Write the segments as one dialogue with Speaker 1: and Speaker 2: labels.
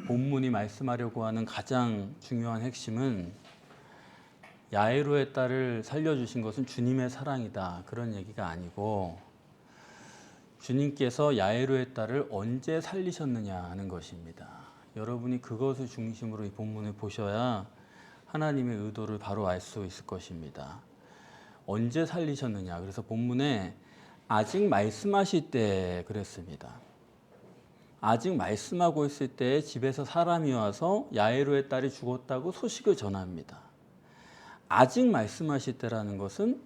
Speaker 1: 본문이 말씀하려고 하는 가장 중요한 핵심은 야이로의 딸을 살려주신 것은 주님의 사랑이다, 그런 얘기가 아니고 주님께서 야이로의 딸을 언제 살리셨느냐 하는 것입니다. 여러분이 그것을 중심으로 이 본문을 보셔야 하나님의 의도를 바로 알 수 있을 것입니다. 언제 살리셨느냐, 그래서 본문에 아직 말씀하실 때 그랬습니다. 아직 말씀하고 있을 때 집에서 사람이 와서 야이로의 딸이 죽었다고 소식을 전합니다. 아직 말씀하실 때라는 것은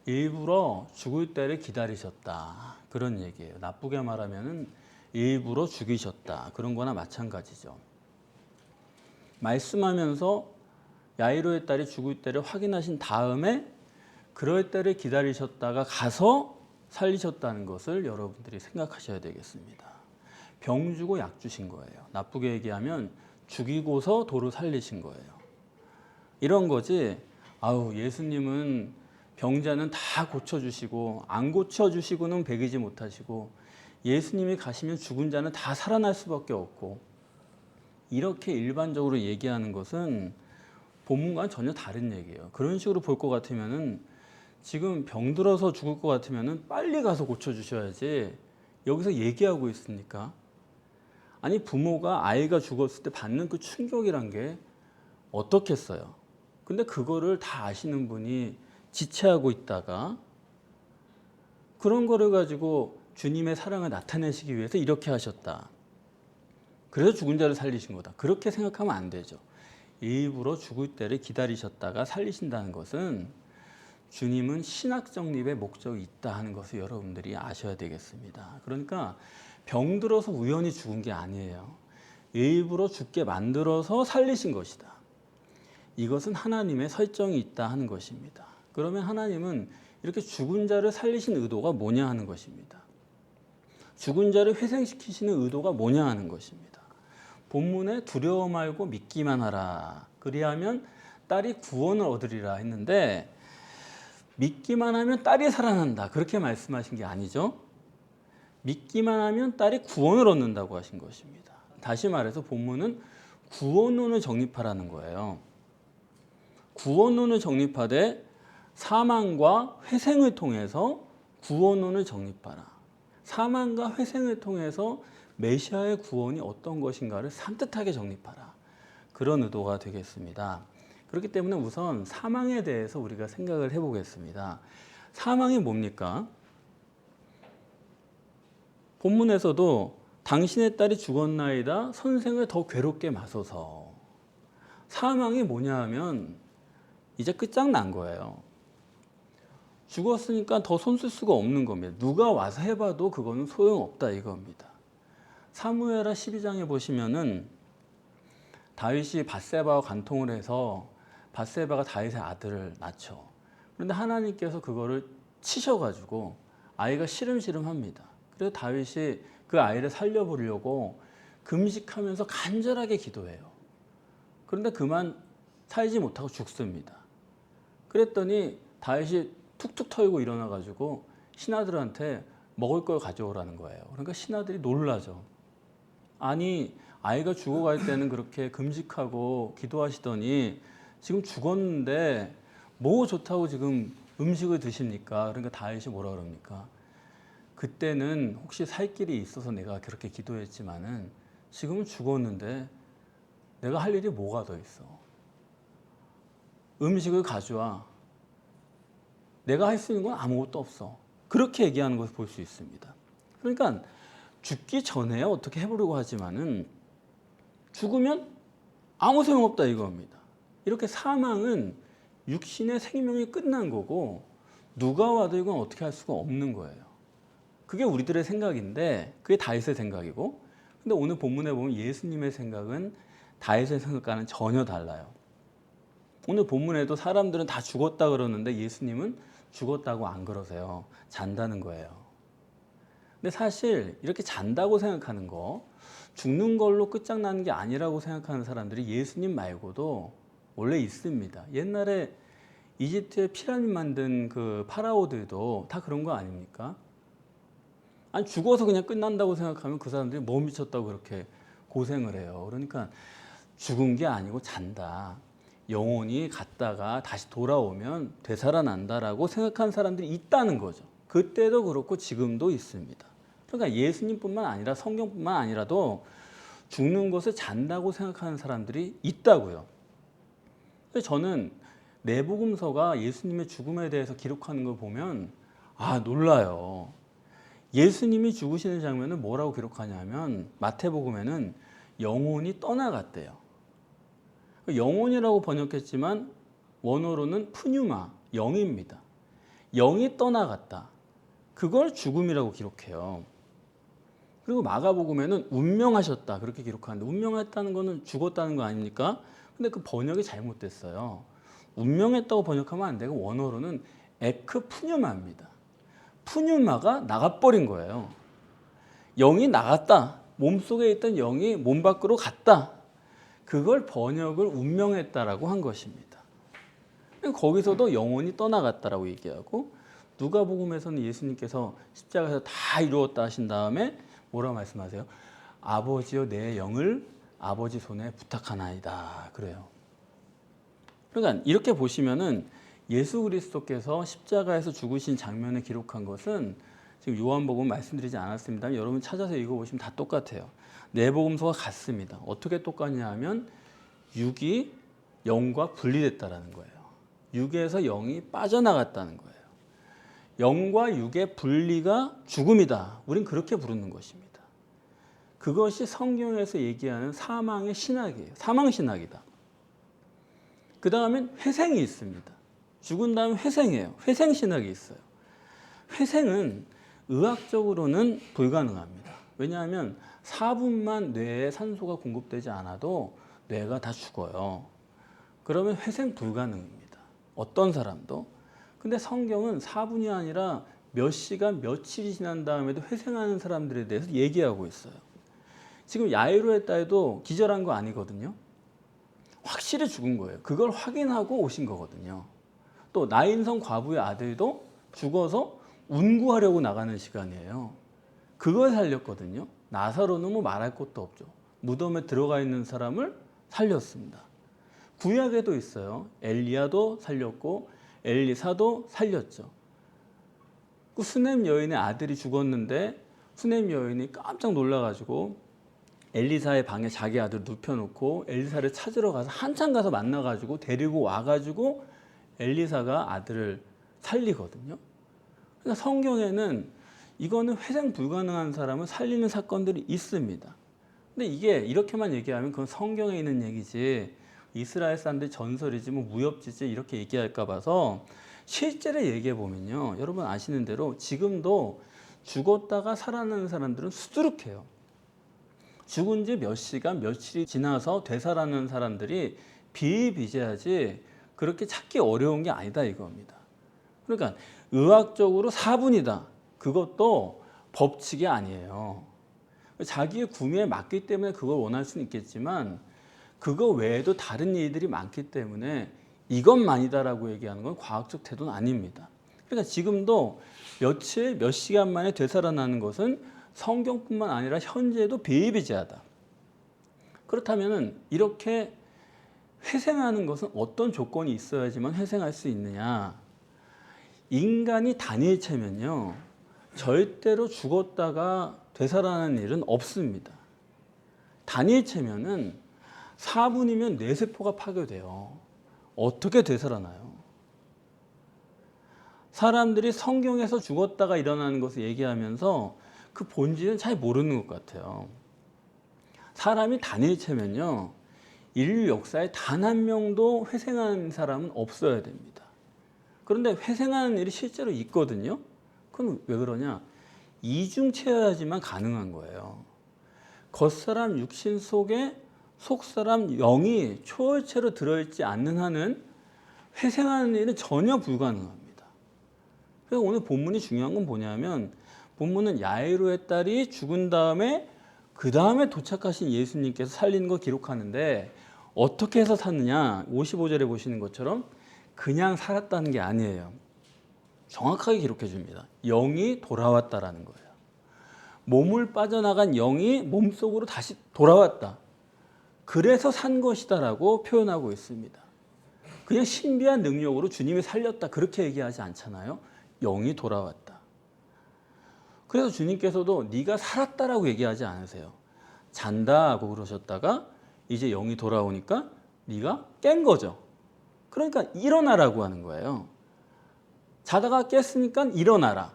Speaker 1: 일부러 죽을 때를 기다리셨다, 그런 얘기예요. 나쁘게 말하면 일부러 죽이셨다, 그런 거나 마찬가지죠. 말씀하면서 야이로의 딸이 죽을 때를 확인하신 다음에 그럴 때를 기다리셨다가 가서 살리셨다는 것을 여러분들이 생각하셔야 되겠습니다. 병 주고 약 주신 거예요. 나쁘게 얘기하면 죽이고서 도로 살리신 거예요. 이런 거지. 아우, 예수님은 병자는 다 고쳐주시고 안 고쳐주시고는 배기지 못하시고 예수님이 가시면 죽은 자는 다 살아날 수밖에 없고, 이렇게 일반적으로 얘기하는 것은 본문과는 전혀 다른 얘기예요. 그런 식으로 볼 것 같으면은 지금 병들어서 죽을 것 같으면은 빨리 가서 고쳐주셔야지 여기서 얘기하고 있으니까. 아니, 부모가 아이가 죽었을 때 받는 그 충격이란 게 어떻겠어요. 근데 그거를 다 아시는 분이 지체하고 있다가 그런 거를 가지고 주님의 사랑을 나타내시기 위해서 이렇게 하셨다, 그래서 죽은 자를 살리신 거다, 그렇게 생각하면 안 되죠. 일부러 죽을 때를 기다리셨다가 살리신다는 것은 주님은 신학 정립의 목적이 있다 하는 것을 여러분들이 아셔야 되겠습니다. 그러니까 병들어서 우연히 죽은 게 아니에요. 일부러 죽게 만들어서 살리신 것이다. 이것은 하나님의 설정이 있다 하는 것입니다. 그러면 하나님은 이렇게 죽은 자를 살리신 의도가 뭐냐 하는 것입니다. 죽은 자를 회생시키시는 의도가 뭐냐 하는 것입니다. 본문에 두려워 말고 믿기만 하라, 그리하면 딸이 구원을 얻으리라 했는데 믿기만 하면 딸이 살아난다, 그렇게 말씀하신 게 아니죠. 믿기만 하면 딸이 구원을 얻는다고 하신 것입니다. 다시 말해서 본문은 구원론을 정립하라는 거예요. 구원론을 정립하되 사망과 회생을 통해서 구원론을 정립하라. 사망과 회생을 통해서 메시아의 구원이 어떤 것인가를 산뜻하게 정립하라, 그런 의도가 되겠습니다. 그렇기 때문에 우선 사망에 대해서 우리가 생각을 해보겠습니다. 사망이 뭡니까? 본문에서도 당신의 딸이 죽었나이다, 선생을 더 괴롭게 마소서. 사망이 뭐냐 하면 이제 끝장난 거예요. 죽었으니까 더 손 쓸 수가 없는 겁니다. 누가 와서 해봐도 그거는 소용없다 이겁니다. 사무엘하 12장에 보시면은 다윗이 밧세바와 간통을 해서 밧세바가 다윗의 아들을 낳죠. 그런데 하나님께서 그거를 치셔가지고 아이가 시름시름합니다. 그래서 다윗이 그 아이를 살려보려고 금식하면서 간절하게 기도해요. 그런데 그만 살지 못하고 죽습니다. 그랬더니 다윗이 툭툭 털고 일어나가지고 신하들한테 먹을 걸 가져오라는 거예요. 그러니까 신하들이 놀라죠. 아니, 아이가 죽어갈 때는 그렇게 금식하고 기도하시더니 지금 죽었는데 뭐 좋다고 지금 음식을 드십니까? 그러니까 다윗이 뭐라 그럽니까? 그때는 혹시 살 길이 있어서 내가 그렇게 기도했지만은 지금은 죽었는데 내가 할 일이 뭐가 더 있어? 음식을 가져와. 내가 할 수 있는 건 아무것도 없어. 그렇게 얘기하는 것을 볼 수 있습니다. 그러니까 죽기 전에 어떻게 해보려고 하지만은 죽으면 아무 소용없다 이겁니다. 이렇게 사망은 육신의 생명이 끝난 거고 누가 와도 이건 어떻게 할 수가 없는 거예요. 그게 우리들의 생각인데 그게 다윗의 생각이고, 근데 오늘 본문에 보면 예수님의 생각은 다윗의 생각과는 전혀 달라요. 오늘 본문에도 사람들은 다 죽었다 그러는데 예수님은 죽었다고 안 그러세요. 잔다는 거예요. 근데 사실 이렇게 잔다고 생각하는 거, 죽는 걸로 끝장나는 게 아니라고 생각하는 사람들이 예수님 말고도 원래 있습니다. 옛날에 이집트에 피라미드 만든 그 파라오들도 다 그런 거 아닙니까? 아니, 죽어서 그냥 끝난다고 생각하면 그 사람들이 뭐 미쳤다고 그렇게 고생을 해요. 그러니까 죽은 게 아니고 잔다. 영혼이 갔다가 다시 돌아오면 되살아난다라고 생각하는 사람들이 있다는 거죠. 그때도 그렇고 지금도 있습니다. 그러니까 예수님뿐만 아니라 성경뿐만 아니라도 죽는 것을 잔다고 생각하는 사람들이 있다고요. 그래서 저는 내복음서가 예수님의 죽음에 대해서 기록하는 걸 보면 놀라요. 예수님이 죽으시는 장면을 뭐라고 기록하냐면 마태복음에는 영혼이 떠나갔대요. 영혼이라고 번역했지만 원어로는 푸뉴마, 영입니다. 영이 떠나갔다. 그걸 죽음이라고 기록해요. 그리고 마가복음에는 운명하셨다 그렇게 기록하는데 운명했다는 거는 죽었다는 거 아닙니까? 근데 그 번역이 잘못됐어요. 운명했다고 번역하면 안 되고 원어로는 에크푸뉴마입니다. 푸뉴마가 나가버린 거예요. 영이 나갔다. 몸속에 있던 영이 몸 밖으로 갔다. 그걸 번역을 운명했다라고 한 것입니다. 거기서도 영혼이 떠나갔다라고 얘기하고 누가복음에서는 예수님께서 십자가에서 다 이루었다 하신 다음에 뭐라고 말씀하세요? 아버지여 내 영을 아버지 손에 부탁하나이다 그래요. 그러니까 이렇게 보시면은 예수 그리스도께서 십자가에서 죽으신 장면을 기록한 것은 지금 요한복음 말씀드리지 않았습니다. 여러분 찾아서 읽어보시면 다 똑같아요. 내복음서와 같습니다. 어떻게 똑같냐 하면 육이 영과 분리됐다라는 거예요. 육에서 영이 빠져나갔다는 거예요. 영과 육의 분리가 죽음이다. 우린 그렇게 부르는 것입니다. 그것이 성경에서 얘기하는 사망의 신학이에요. 사망신학이다. 그 다음엔 회생이 있습니다. 죽은 다음 회생이에요. 회생신학이 있어요. 회생은 의학적으로는 불가능합니다. 왜냐하면 4분만 뇌에 산소가 공급되지 않아도 뇌가 다 죽어요. 그러면 회생 불가능입니다. 어떤 사람도. 근데 성경은 4분이 아니라 몇 시간, 며칠이 지난 다음에도 회생하는 사람들에 대해서 얘기하고 있어요. 지금 야이로의 딸도 기절한 거 아니거든요. 확실히 죽은 거예요. 그걸 확인하고 오신 거거든요. 또 나인성 과부의 아들도 죽어서 운구하려고 나가는 시간이에요. 그걸 살렸거든요. 나사로는 뭐 말할 것도 없죠. 무덤에 들어가 있는 사람을 살렸습니다. 구약에도 있어요. 엘리야도 살렸고 엘리사도 살렸죠. 그 수넴 여인의 아들이 죽었는데 수넴 여인이 깜짝 놀라가지고 엘리사의 방에 자기 아들 눕혀놓고 엘리사를 찾으러 가서 한참 가서 만나가지고 데리고 와가지고 엘리사가 아들을 살리거든요. 그러니까 성경에는 이거는 회생 불가능한 사람을 살리는 사건들이 있습니다. 근데 이게 이렇게만 얘기하면 그건 성경에 있는 얘기지 이스라엘 사람들 전설이지 뭐 무협지지 이렇게 얘기할까 봐서 실제로 얘기해 보면요. 여러분 아시는 대로 지금도 죽었다가 살아나는 사람들은 수두룩해요. 죽은 지 몇 시간, 며칠이 지나서 되살아나는 사람들이 비일비재하지 그렇게 찾기 어려운 게 아니다 이겁니다. 그러니까 의학적으로 4분이다. 그것도 법칙이 아니에요. 자기의 구미에 맞기 때문에 그걸 원할 수는 있겠지만 그거 외에도 다른 일들이 많기 때문에 이것만이다라고 얘기하는 건 과학적 태도는 아닙니다. 그러니까 지금도 며칠, 몇 시간 만에 되살아나는 것은 성경뿐만 아니라 현재도 비일비재하다. 그렇다면 이렇게 회생하는 것은 어떤 조건이 있어야지만 회생할 수 있느냐? 인간이 단일체면요. 절대로 죽었다가 되살아나는 일은 없습니다. 단일체면은 4분이면 뇌세포가 파괴돼요. 어떻게 되살아나요? 사람들이 성경에서 죽었다가 일어나는 것을 얘기하면서 그 본질은 잘 모르는 것 같아요. 사람이 단일체면요. 인류 역사에 단 한 명도 회생하는 사람은 없어야 됩니다. 그런데 회생하는 일이 실제로 있거든요. 그건 왜 그러냐? 이중체여야지만 가능한 거예요. 겉사람 육신 속에 속사람 영이 초월체로 들어있지 않는 한은 회생하는 일은 전혀 불가능합니다. 그래서 오늘 본문이 중요한 건 뭐냐면 본문은 야이로의 딸이 죽은 다음에 그 다음에 도착하신 예수님께서 살리는 거 기록하는데 어떻게 해서 샀느냐? 55절에 보시는 것처럼 그냥 살았다는 게 아니에요. 정확하게 기록해 줍니다. 영이 돌아왔다라는 거예요. 몸을 빠져나간 영이 몸속으로 다시 돌아왔다. 그래서 산 것이다라고 표현하고 있습니다. 그냥 신비한 능력으로 주님이 살렸다 그렇게 얘기하지 않잖아요. 영이 돌아왔다. 그래서 주님께서도 네가 살았다라고 얘기하지 않으세요. 잔다 하고 그러셨다가 이제 영이 돌아오니까 네가 깬 거죠. 그러니까 일어나라고 하는 거예요. 자다가 깼으니까 일어나라.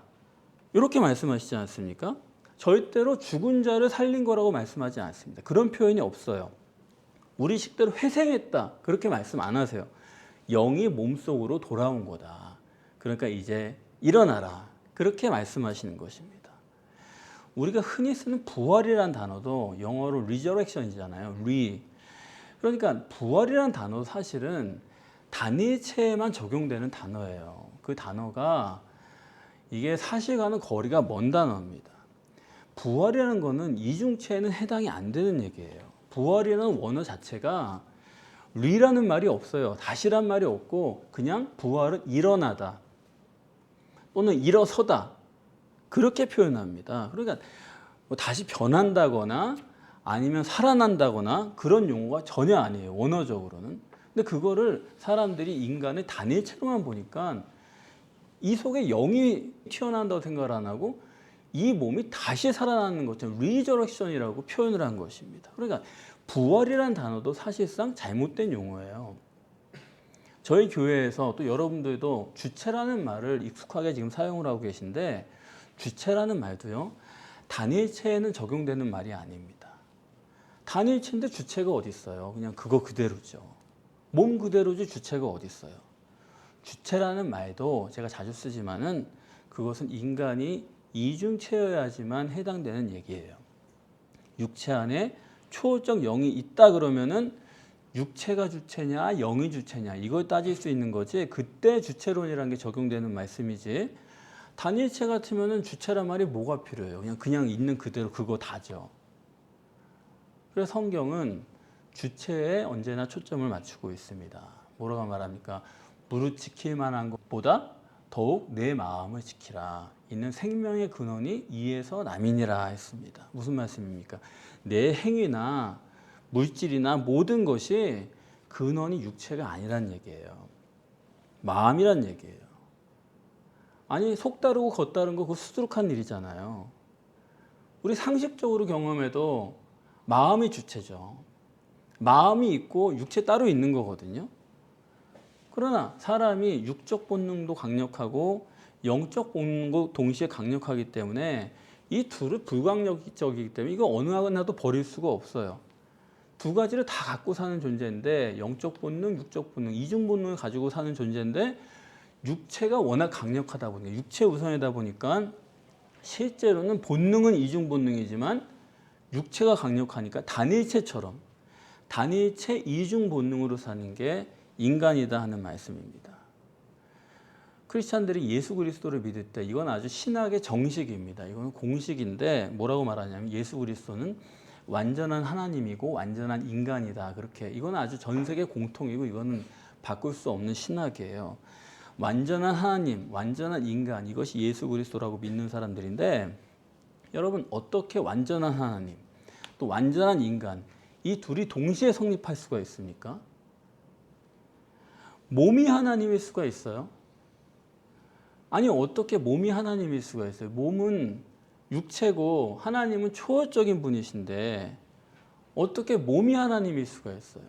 Speaker 1: 이렇게 말씀하시지 않습니까? 절대로 죽은 자를 살린 거라고 말씀하지 않습니다. 그런 표현이 없어요. 우리 식대로 회생했다 그렇게 말씀 안 하세요. 영이 몸속으로 돌아온 거다. 그러니까 이제 일어나라. 그렇게 말씀하시는 것입니다. 우리가 흔히 쓰는 부활이라는 단어도 영어로 resurrection이잖아요. 그러니까 부활이라는 단어도 사실은 단일체에만 적용되는 단어예요. 그 단어가 이게 사실과는 거리가 먼 단어입니다. 부활이라는 거는 이중체에는 해당이 안 되는 얘기예요. 부활이라는 원어 자체가 리라는 말이 없어요. 다시란 말이 없고 그냥 부활은 일어나다 또는 일어서다 그렇게 표현합니다. 그러니까 뭐 다시 변한다거나 아니면 살아난다거나 그런 용어가 전혀 아니에요. 원어적으로는. 근데 그거를 사람들이 인간의 단일체로만 보니까 이 속에 영이 튀어나온다고 생각을 안 하고 이 몸이 다시 살아나는 것처럼 리저렉션이라고 표현을 한 것입니다. 그러니까 부활이라는 단어도 사실상 잘못된 용어예요. 저희 교회에서 또 여러분들도 주체라는 말을 익숙하게 지금 사용을 하고 계신데 주체라는 말도요. 단일체에는 적용되는 말이 아닙니다. 단일체인데 주체가 어디 있어요? 그냥 그거 그대로죠. 몸 그대로지 주체가 어디 있어요? 주체라는 말도 제가 자주 쓰지만은 그것은 인간이 이중체여야지만 해당되는 얘기예요. 육체 안에 초월적 영이 있다 그러면은 육체가 주체냐 영이 주체냐 이걸 따질 수 있는 거지 그때 주체론이라는 게 적용되는 말씀이지 단일체 같으면은 주체란 말이 뭐가 필요해요? 그냥 있는 그대로 그거 다죠. 그래서 성경은 주체에 언제나 초점을 맞추고 있습니다. 뭐라고 말합니까? 무릇 지킬 만한 것보다 더욱 내 마음을 지키라. 있는 생명의 근원이 이에서 남이니라 했습니다. 무슨 말씀입니까? 내 행위나 물질이나 모든 것이 근원이 육체가 아니란 얘기예요. 마음이란 얘기예요. 아니 속 다르고 겉 다른 거 그거 수두룩한 일이잖아요. 우리 상식적으로 경험해도 마음이 주체죠. 마음이 있고 육체 따로 있는 거거든요. 그러나 사람이 육적 본능도 강력하고 영적 본능도 동시에 강력하기 때문에 이 둘은 불가항력적이기 때문에 이거 어느 하나도 버릴 수가 없어요. 두 가지를 다 갖고 사는 존재인데 영적 본능, 육적 본능, 이중 본능을 가지고 사는 존재인데 육체가 워낙 강력하다 보니까 육체 우선이다 보니까 실제로는 본능은 이중 본능이지만 육체가 강력하니까 단일체처럼 단일체 이중 본능으로 사는 게 인간이다 하는 말씀입니다. 크리스찬들이 예수 그리스도를 믿을 때 이건 아주 신학의 정식입니다. 이건 공식인데 뭐라고 말하냐면 예수 그리스도는 완전한 하나님이고 완전한 인간이다. 그렇게 이건 아주 전 세계 공통이고 이거는 바꿀 수 없는 신학이에요. 완전한 하나님, 완전한 인간 이것이 예수 그리스도라고 믿는 사람들인데 여러분 어떻게 완전한 하나님 또 완전한 인간 이 둘이 동시에 성립할 수가 있습니까? 몸이 하나님일 수가 있어요? 아니 어떻게 몸이 하나님일 수가 있어요? 몸은 육체고 하나님은 초월적인 분이신데 어떻게 몸이 하나님일 수가 있어요?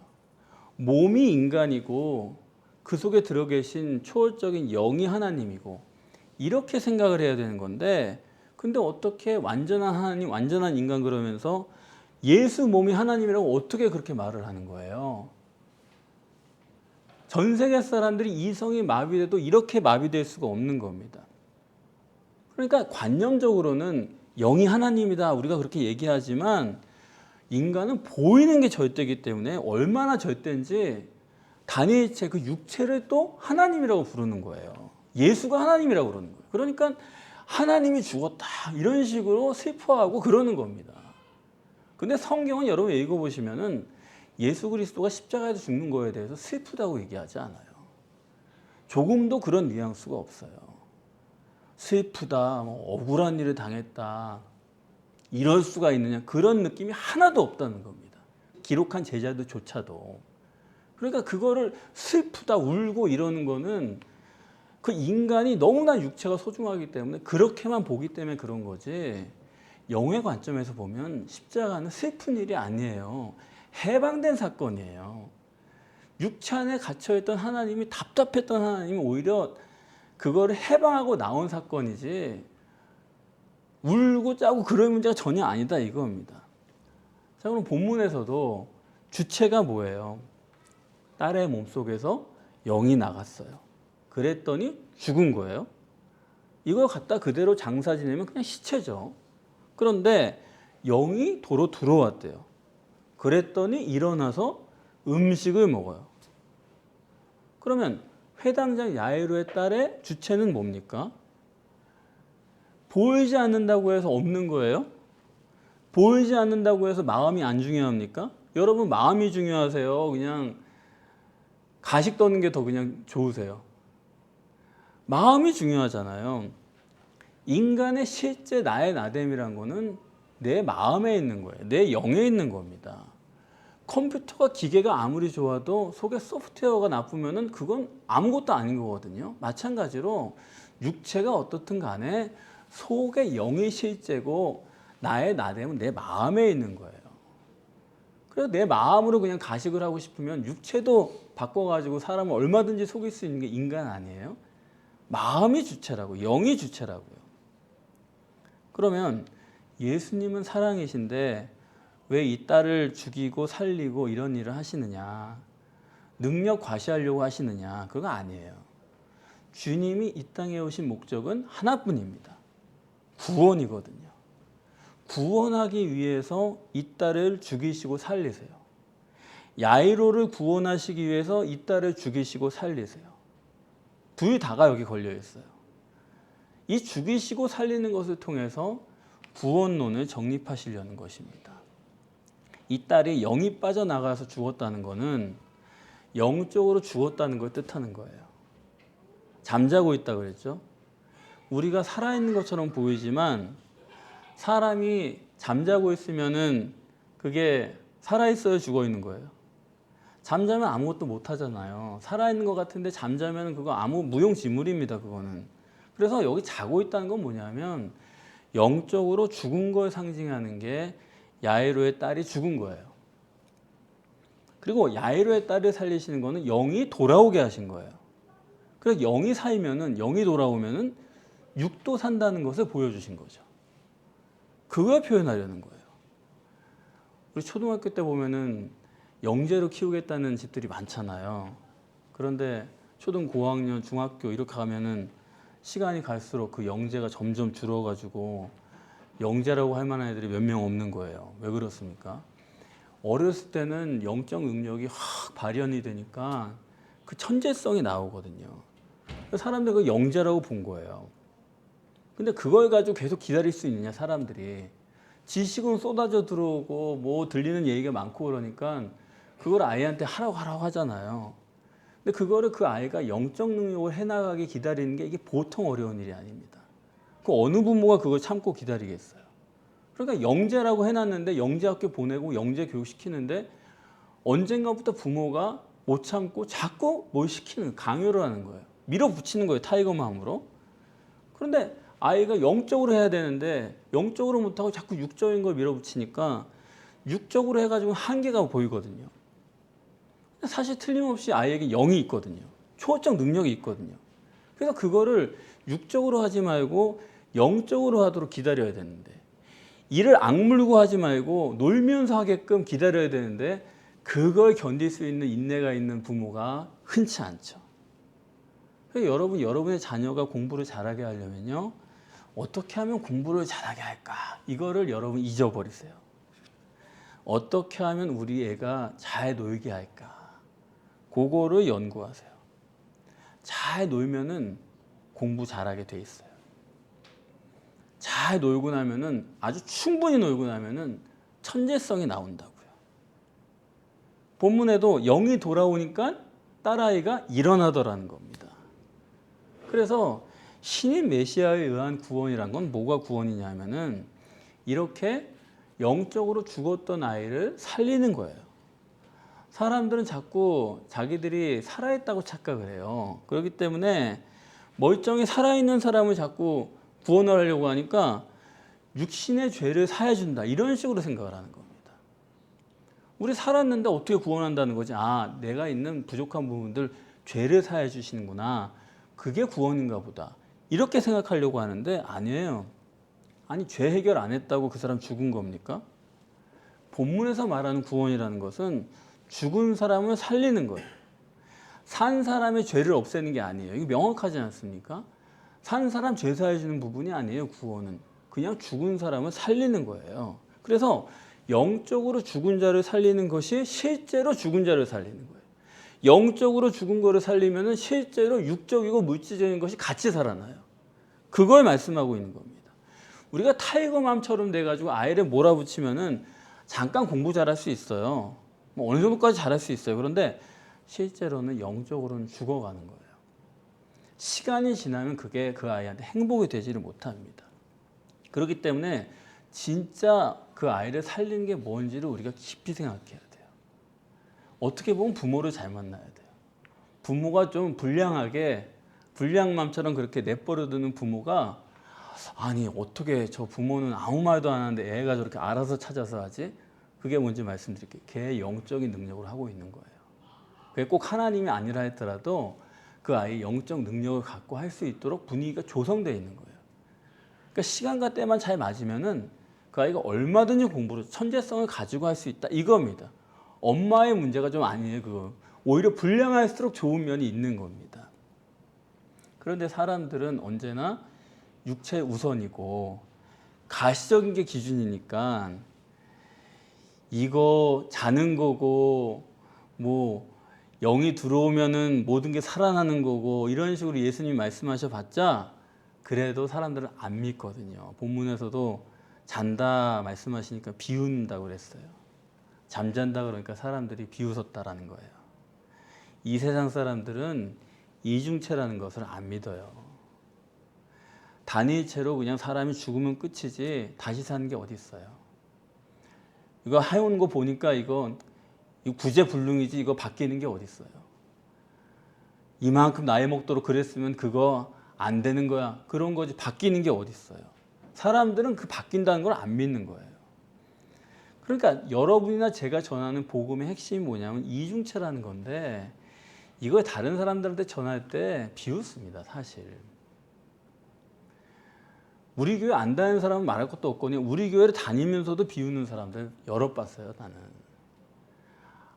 Speaker 1: 몸이 인간이고 그 속에 들어 계신 초월적인 영이 하나님이고 이렇게 생각을 해야 되는 건데 근데 어떻게 완전한 하나님, 완전한 인간 그러면서 예수 몸이 하나님이라고 어떻게 그렇게 말을 하는 거예요? 전 세계 사람들이 이성이 마비돼도 이렇게 마비될 수가 없는 겁니다. 그러니까 관념적으로는 영이 하나님이다 우리가 그렇게 얘기하지만 인간은 보이는 게 절대이기 때문에 얼마나 절대인지 단일체 그 육체를 또 하나님이라고 부르는 거예요. 예수가 하나님이라고 그러는 거예요. 그러니까 하나님이 죽었다 이런 식으로 슬퍼하고 그러는 겁니다. 근데 성경은 여러분 읽어보시면은 예수 그리스도가 십자가에서 죽는 거에 대해서 슬프다고 얘기하지 않아요. 조금도 그런 뉘앙스가 없어요. 슬프다, 뭐 억울한 일을 당했다, 이럴 수가 있느냐, 그런 느낌이 하나도 없다는 겁니다. 기록한 제자들조차도. 그러니까 그거를 슬프다 울고 이러는 거는 그 인간이 너무나 육체가 소중하기 때문에 그렇게만 보기 때문에 그런 거지, 영의 관점에서 보면 십자가는 슬픈 일이 아니에요. 해방된 사건이에요. 육체 안에 갇혀있던 하나님이, 답답했던 하나님이 오히려 그거를 해방하고 나온 사건이지, 울고 짜고 그럴 문제가 전혀 아니다 이겁니다. 자, 그럼 본문에서도 주체가 뭐예요? 딸의 몸속에서 영이 나갔어요. 그랬더니 죽은 거예요. 이걸 갖다 그대로 장사 지내면 그냥 시체죠. 그런데 영이 도로 들어왔대요. 그랬더니 일어나서 음식을 먹어요. 그러면 회당장 야이로의 딸의 주체는 뭡니까? 보이지 않는다고 해서 없는 거예요? 보이지 않는다고 해서 마음이 안 중요합니까? 여러분 마음이 중요하세요? 그냥 가식 떠는 게 더 그냥 좋으세요? 마음이 중요하잖아요. 인간의 실제 나의 나됨이란 거는 내 마음에 있는 거예요. 내 영에 있는 겁니다. 컴퓨터가, 기계가 아무리 좋아도 속에 소프트웨어가 나쁘면은 그건 아무것도 아닌 거거든요. 마찬가지로 육체가 어떻든 간에 속에 영이 실제고 나의 나됨은 내 마음에 있는 거예요. 그래서 내 마음으로 그냥 가식을 하고 싶으면 육체도 바꿔가지고 사람을 얼마든지 속일 수 있는 게 인간 아니에요? 마음이 주체라고, 영이 주체라고요. 그러면 예수님은 사랑이신데 왜 이 딸을 죽이고 살리고 이런 일을 하시느냐, 능력 과시하려고 하시느냐, 그거 아니에요. 주님이 이 땅에 오신 목적은 하나뿐입니다. 구원이거든요. 구원하기 위해서 이 딸을 죽이시고 살리세요. 야이로를 구원하시기 위해서 이 딸을 죽이시고 살리세요. 둘 다가 여기 걸려 있어요. 이 죽이시고 살리는 것을 통해서 구원론을 정립하시려는 것입니다. 이 딸이 영이 빠져나가서 죽었다는 것은 영적으로 죽었다는 걸 뜻하는 거예요. 잠자고 있다고 그랬죠. 우리가 살아있는 것처럼 보이지만 사람이 잠자고 있으면은 그게 살아있어요, 죽어있는 거예요? 잠자면 아무것도 못 하잖아요. 살아있는 것 같은데 잠자면 그거 아무 무용지물입니다, 그거는. 그래서 여기 자고 있다는 건 뭐냐면 영적으로 죽은 걸 상징하는 게 야이로의 딸이 죽은 거예요. 그리고 야이로의 딸을 살리시는 거는 영이 돌아오게 하신 거예요. 그래서 영이 살면은, 영이 돌아오면은 육도 산다는 것을 보여주신 거죠. 그걸 표현하려는 거예요. 우리 초등학교 때 보면은 영재로 키우겠다는 집들이 많잖아요. 그런데 초등 고학년, 중학교 이렇게 가면은 시간이 갈수록 그 영재가 점점 줄어가지고 영재라고 할 만한 애들이 몇 명 없는 거예요. 왜 그렇습니까? 어렸을 때는 영적 능력이 확 발현이 되니까 그 천재성이 나오거든요. 사람들이 그 영재라고 본 거예요. 근데 그걸 가지고 계속 기다릴 수 있느냐, 사람들이. 지식은 쏟아져 들어오고 뭐 들리는 얘기가 많고 그러니까 그걸 아이한테 하라고 하잖아요. 근데 그거를 그 아이가 영적 능력을 해나가게 기다리는 게 이게 보통 어려운 일이 아닙니다. 그 어느 부모가 그걸 참고 기다리겠어요. 그러니까 영재라고 해놨는데 영재학교 보내고 영재 교육 시키는데 언젠가부터 부모가 못 참고 자꾸 뭘 시키는, 강요를 하는 거예요. 밀어붙이는 거예요, 타이거 마음으로. 그런데 아이가 영적으로 해야 되는데 영적으로 못하고 자꾸 육적인 걸 밀어붙이니까 육적으로 해가지고 한계가 보이거든요. 사실 틀림없이 아이에게 영이 있거든요. 초월적 능력이 있거든요. 그래서 그거를 육적으로 하지 말고 영적으로 하도록 기다려야 되는데, 이를 악물고 하지 말고 놀면서 하게끔 기다려야 되는데 그걸 견딜 수 있는 인내가 있는 부모가 흔치 않죠. 그래서 여러분의 자녀가 공부를 잘하게 하려면요, 어떻게 하면 공부를 잘하게 할까? 이거를 여러분 잊어버리세요. 어떻게 하면 우리 애가 잘 놀게 할까? 그거를 연구하세요. 잘 놀면은 공부 잘하게 돼 있어요. 잘 놀고 나면은, 아주 충분히 놀고 나면은 천재성이 나온다고요. 본문에도 영이 돌아오니까 딸아이가 일어나더라는 겁니다. 그래서 신인 메시아에 의한 구원이란 건 뭐가 구원이냐면은 이렇게 영적으로 죽었던 아이를 살리는 거예요. 사람들은 자꾸 자기들이 살아있다고 착각을 해요. 그렇기 때문에 멀쩡히 살아있는 사람을 자꾸 구원을 하려고 하니까 육신의 죄를 사해준다, 이런 식으로 생각을 하는 겁니다. 우리 살았는데 어떻게 구원한다는 거지? 아, 내가 있는 부족한 부분들 죄를 사해 주시는구나, 그게 구원인가 보다, 이렇게 생각하려고 하는데 아니에요. 아니, 죄 해결 안 했다고 그 사람 죽은 겁니까? 본문에서 말하는 구원이라는 것은 죽은 사람을 살리는 거예요. 산 사람의 죄를 없애는 게 아니에요. 이거 명확하지 않습니까? 산 사람 죄 사해 주는 부분이 아니에요. 구원은 그냥 죽은 사람을 살리는 거예요. 그래서 영적으로 죽은 자를 살리는 것이 실제로 죽은 자를 살리는 거예요. 영적으로 죽은 거를 살리면 실제로 육적이고 물질적인 것이 같이 살아나요. 그걸 말씀하고 있는 겁니다. 우리가 타이거맘처럼 돼가지고 아이를 몰아붙이면은 잠깐 공부 잘할 수 있어요. 뭐 어느 정도까지 잘할 수 있어요. 그런데 실제로는 영적으로는 죽어가는 거예요. 시간이 지나면 그게 그 아이한테 행복이 되지를 못합니다. 그렇기 때문에 진짜 그 아이를 살리는 게 뭔지를 우리가 깊이 생각해야 돼요. 어떻게 보면 부모를 잘 만나야 돼요. 부모가 좀 불량맘처럼 그렇게 내버려두는 부모가, 아니 어떻게 저 부모는 아무 말도 안 하는데 애가 저렇게 알아서 찾아서 하지? 그게 뭔지 말씀드릴게요. 걔의 영적인 능력을 하고 있는 거예요. 그게 꼭 하나님이 아니라 했더라도 그 아이의 영적 능력을 갖고 할 수 있도록 분위기가 조성되어 있는 거예요. 그러니까 시간과 때만 잘 맞으면은 그 아이가 얼마든지 공부를, 천재성을 가지고 할 수 있다, 이겁니다. 엄마의 문제가 좀 아니에요. 그거 오히려 불량할수록 좋은 면이 있는 겁니다. 그런데 사람들은 언제나 육체 우선이고 가시적인 게 기준이니까 이거 자는 거고 뭐 영이 들어오면은 모든 게 살아나는 거고 이런 식으로 예수님이 말씀하셔봤자 그래도 사람들은 안 믿거든요. 본문에서도 잔다 말씀하시니까 비웃는다고 그랬어요. 잠잔다 그러니까 사람들이 비웃었다라는 거예요. 이 세상 사람들은 이중체라는 것을 안 믿어요. 단일체로 그냥 사람이 죽으면 끝이지 다시 사는 게 어디 있어요. 이거 해오는 거 보니까 이거 구제불능이지 이거 바뀌는 게 어디 있어요. 이만큼 나이 먹도록 그랬으면 그거 안 되는 거야, 그런 거지 바뀌는 게 어디 있어요. 사람들은 그 바뀐다는 걸 안 믿는 거예요. 그러니까 여러분이나 제가 전하는 복음의 핵심이 뭐냐면 이중체라는 건데 이걸 다른 사람들한테 전할 때 비웃습니다. 사실 우리 교회 안 다니는 사람은 말할 것도 없거든요. 우리 교회를 다니면서도 비웃는 사람들 여러 봤어요. 나는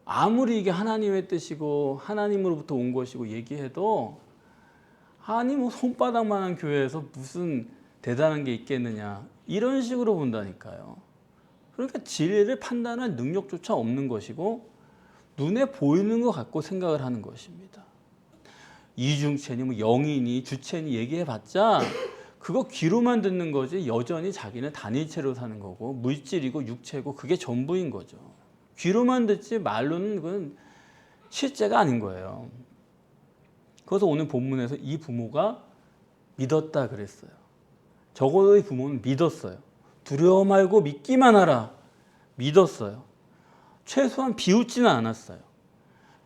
Speaker 1: 아무리 이게 하나님의 뜻이고 하나님으로부터 온 것이고 얘기해도 아니 뭐 손바닥만한 교회에서 무슨 대단한 게 있겠느냐, 이런 식으로 본다니까요. 그러니까 진리를 판단할 능력조차 없는 것이고 눈에 보이는 것 갖고 생각을 하는 것입니다. 이중체니 뭐 영이니 주체니 얘기해봤자 그거 귀로만 듣는 거지 여전히 자기는 단일체로 사는 거고 물질이고 육체고 그게 전부인 거죠. 귀로만 듣지 말로는 그건 실제가 아닌 거예요. 그래서 오늘 본문에서 이 부모가 믿었다 그랬어요. 적어도 이 부모는 믿었어요. 두려워 말고 믿기만 하라. 믿었어요. 최소한 비웃지는 않았어요.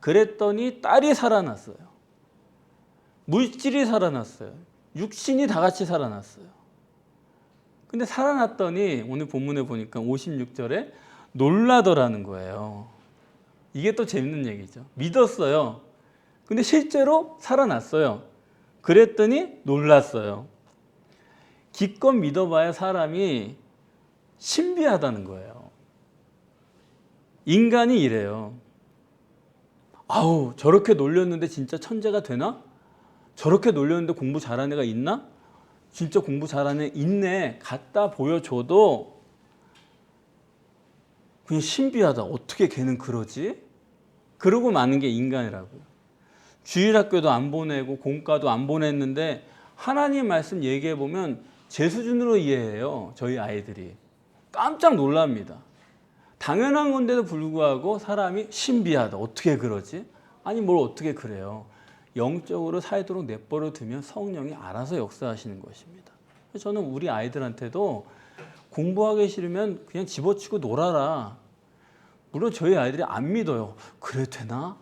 Speaker 1: 그랬더니 딸이 살아났어요. 물질이 살아났어요. 육신이 다 같이 살아났어요. 근데 살아났더니 오늘 본문에 보니까 56절에 놀라더라는 거예요. 이게 또 재밌는 얘기죠. 믿었어요. 근데 실제로 살아났어요. 그랬더니 놀랐어요. 기껏 믿어봐야 사람이 신비하다는 거예요. 인간이 이래요. 아우, 저렇게 놀렸는데 진짜 천재가 되나? 저렇게 놀렸는데 공부 잘하는 애가 있나? 진짜 공부 잘하는 애 있네. 갖다 보여줘도 그냥 신비하다. 어떻게 걔는 그러지? 그러고 마는 게 인간이라고요. 주일학교도 안 보내고 공과도 안 보냈는데 하나님 말씀 얘기해보면 제 수준으로 이해해요. 저희 아이들이. 깜짝 놀랍니다. 당연한 건데도 불구하고 사람이 신비하다. 어떻게 그러지? 아니 뭘 어떻게 그래요. 영적으로 살도록 내버려 두면 성령이 알아서 역사하시는 것입니다. 저는 우리 아이들한테도 공부하기 싫으면 그냥 집어치고 놀아라. 물론 저희 아이들이 안 믿어요. 그래 되나?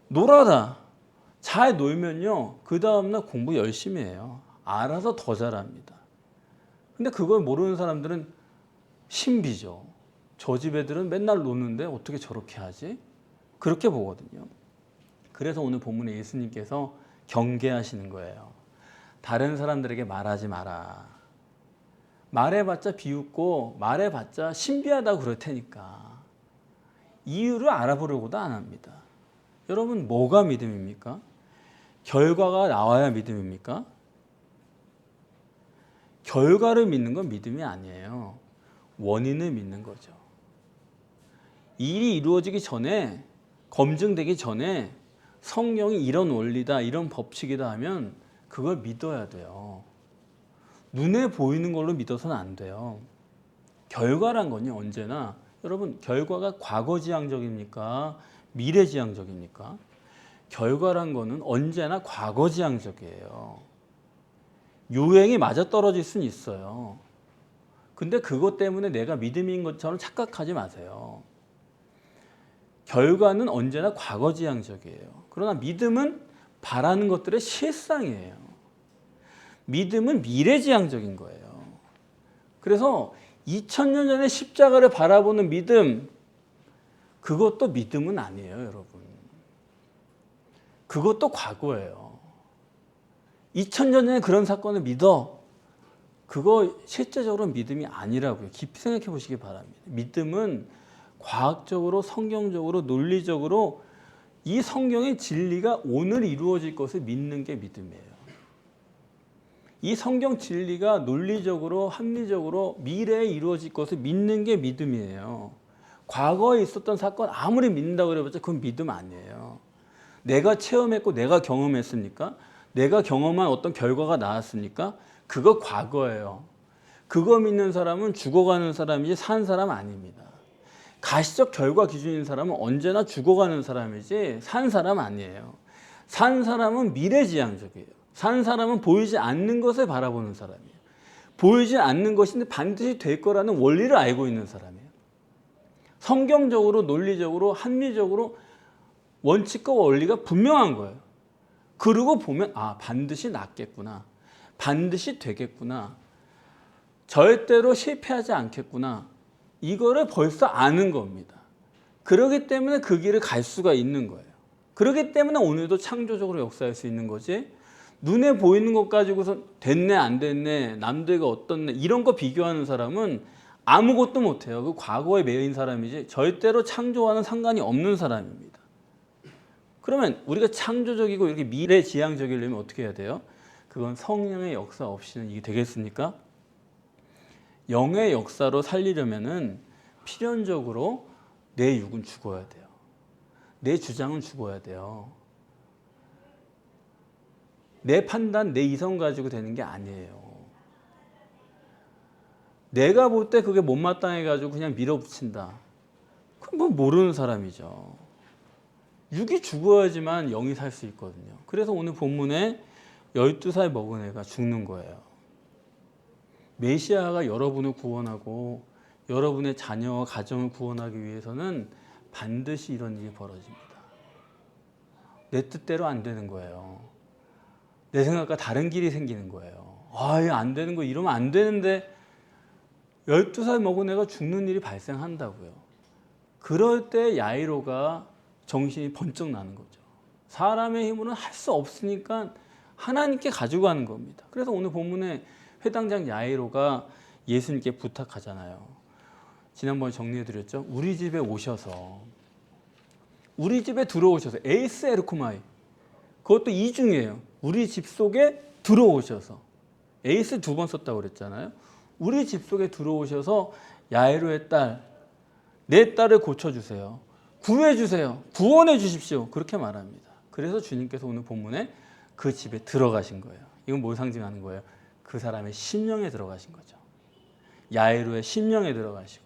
Speaker 1: 놀아라. 잘 놀면요, 그 다음날 공부 열심히 해요. 알아서 더 잘합니다. 근데 그걸 모르는 사람들은 신비죠. 저 집 애들은 맨날 노는데 어떻게 저렇게 하지? 그렇게 보거든요. 그래서 오늘 본문에 예수님께서 경계하시는 거예요. 다른 사람들에게 말하지 마라. 말해봤자 비웃고 말해봤자 신비하다고 그럴 테니까. 이유를 알아보려고도 안 합니다. 여러분, 뭐가 믿음입니까? 결과가 나와야 믿음입니까? 결과를 믿는 건 믿음이 아니에요. 원인을 믿는 거죠. 일이 이루어지기 전에, 검증되기 전에 성경이 이런 원리다, 이런 법칙이다 하면 그걸 믿어야 돼요. 눈에 보이는 걸로 믿어서는 안 돼요. 결과란 건요, 언제나 여러분, 결과가 과거지향적입니까? 미래지향적입니까? 결과란 거는 언제나 과거지향적이에요. 요행이 맞아떨어질 수는 있어요. 근데 그것 때문에 내가 믿음인 것처럼 착각하지 마세요. 결과는 언제나 과거지향적이에요. 그러나 믿음은 바라는 것들의 실상이에요. 믿음은 미래지향적인 거예요. 그래서 2000년 전에 십자가를 바라보는 믿음, 그것도 믿음은 아니에요, 여러분. 그것도 과거예요. 2000년 전에 그런 사건을 믿어. 그거 실제적으로 믿음이 아니라고요. 깊이 생각해 보시기 바랍니다. 믿음은 과학적으로, 성경적으로, 논리적으로 이 성경의 진리가 오늘 이루어질 것을 믿는 게 믿음이에요. 이 성경 진리가 논리적으로, 합리적으로 미래에 이루어질 것을 믿는 게 믿음이에요. 과거에 있었던 사건 아무리 믿는다고 그래봤자 그건 믿음 아니에요. 내가 체험했고 내가 경험했습니까? 내가 경험한 어떤 결과가 나왔습니까? 그거 과거예요. 그거 믿는 사람은 죽어가는 사람이지 산 사람 아닙니다. 가시적 결과 기준인 사람은 언제나 죽어가는 사람이지 산 사람 아니에요. 산 사람은 미래지향적이에요. 산 사람은 보이지 않는 것을 바라보는 사람이에요. 보이지 않는 것인데 반드시 될 거라는 원리를 알고 있는 사람이에요. 성경적으로, 논리적으로, 합리적으로 원칙과 원리가 분명한 거예요. 그러고 보면 반드시 낫겠구나. 반드시 되겠구나. 절대로 실패하지 않겠구나. 이거를 벌써 아는 겁니다. 그렇기 때문에 그 길을 갈 수가 있는 거예요. 그렇기 때문에 오늘도 창조적으로 역사할 수 있는 거지. 눈에 보이는 것 가지고서 됐네 안 됐네 남들과 어떻네 이런 거 비교하는 사람은 아무것도 못해요. 그 과거에 매인 사람이지 절대로 창조와는 상관이 없는 사람입니다. 그러면 우리가 창조적이고 이렇게 미래지향적이려면 어떻게 해야 돼요? 그건 성령의 역사 없이는 이게 되겠습니까? 영의 역사로 살리려면은 필연적으로 내 육은 죽어야 돼요. 내 주장은 죽어야 돼요. 내 판단, 내 이성 가지고 되는 게 아니에요. 내가 볼 때 그게 못마땅해가지고 그냥 밀어붙인다. 그건 뭐 모르는 사람이죠. 육이 죽어야지만 영이 살 수 있거든요. 그래서 오늘 본문에 12살 먹은 애가 죽는 거예요. 메시아가 여러분을 구원하고 여러분의 자녀와 가정을 구원하기 위해서는 반드시 이런 일이 벌어집니다. 내 뜻대로 안 되는 거예요. 내 생각과 다른 길이 생기는 거예요. 이거 안 되는 거 이러면 안 되는데 12살 먹은 애가 죽는 일이 발생한다고요. 그럴 때 야이로가 정신이 번쩍 나는 거죠. 사람의 힘으로는 할 수 없으니까 하나님께 가지고 가는 겁니다. 그래서 오늘 본문에 회당장 야이로가 예수님께 부탁하잖아요. 지난번에 정리해드렸죠. 우리 집에 오셔서 우리 집에 들어오셔서 에이스 에르코마이 그것도 이중이에요. 우리 집 속에 들어오셔서 에이스 2번 썼다고 그랬잖아요. 우리 집 속에 들어오셔서 야이로의 딸, 내 딸을 고쳐주세요. 구해주세요. 구원해 주십시오. 그렇게 말합니다. 그래서 주님께서 오늘 본문에 그 집에 들어가신 거예요. 이건 뭘 상징하는 거예요? 그 사람의 심령에 들어가신 거죠. 야이로의 심령에 들어가시고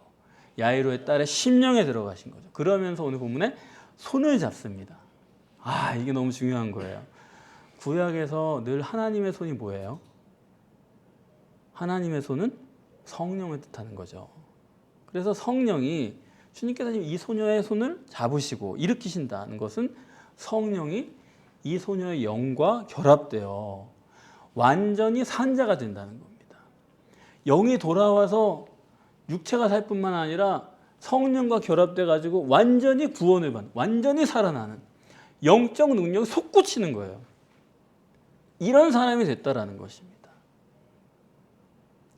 Speaker 1: 야이로의 딸의 심령에 들어가신 거죠. 그러면서 오늘 본문에 손을 잡습니다. 이게 너무 중요한 거예요. 구약에서 늘 하나님의 손이 뭐예요? 하나님의 손은 성령을 뜻하는 거죠. 그래서 성령이 주님께서 이 소녀의 손을 잡으시고 일으키신다는 것은 성령이 이 소녀의 영과 결합되어 완전히 산자가 된다는 겁니다. 영이 돌아와서 육체가 살 뿐만 아니라 성령과 결합돼 가지고 완전히 구원을 받는, 완전히 살아나는 영적 능력이 솟구치는 거예요. 이런 사람이 됐다라는 것입니다.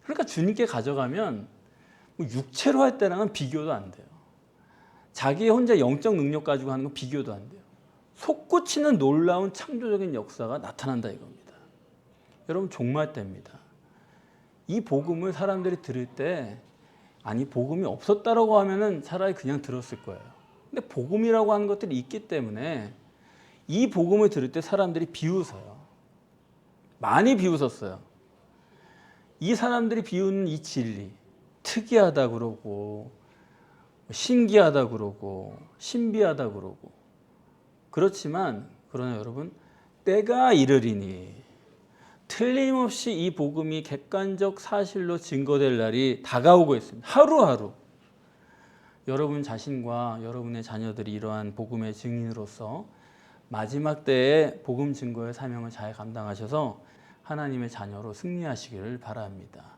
Speaker 1: 그러니까 주님께 가져가면 육체로 할 때랑은 비교도 안 돼요. 자기 혼자 영적 능력 가지고 하는 건 비교도 안 돼요. 솟구치는 놀라운 창조적인 역사가 나타난다 이겁니다. 여러분 종말 때입니다. 이 복음을 사람들이 들을 때 아니 복음이 없었다라고 하면은 차라리 그냥 들었을 거예요. 근데 복음이라고 하는 것들이 있기 때문에 이 복음을 들을 때 사람들이 비웃어요. 많이 비웃었어요. 이 사람들이 비웃는 이 진리 특이하다 그러고 신기하다 그러고 신비하다 그러고 그렇지만 그러나 여러분 때가 이르리니 틀림없이 이 복음이 객관적 사실로 증거될 날이 다가오고 있습니다. 하루하루 여러분 자신과 여러분의 자녀들이 이러한 복음의 증인으로서 마지막 때에 복음 증거의 사명을 잘 감당하셔서 하나님의 자녀로 승리하시기를 바랍니다.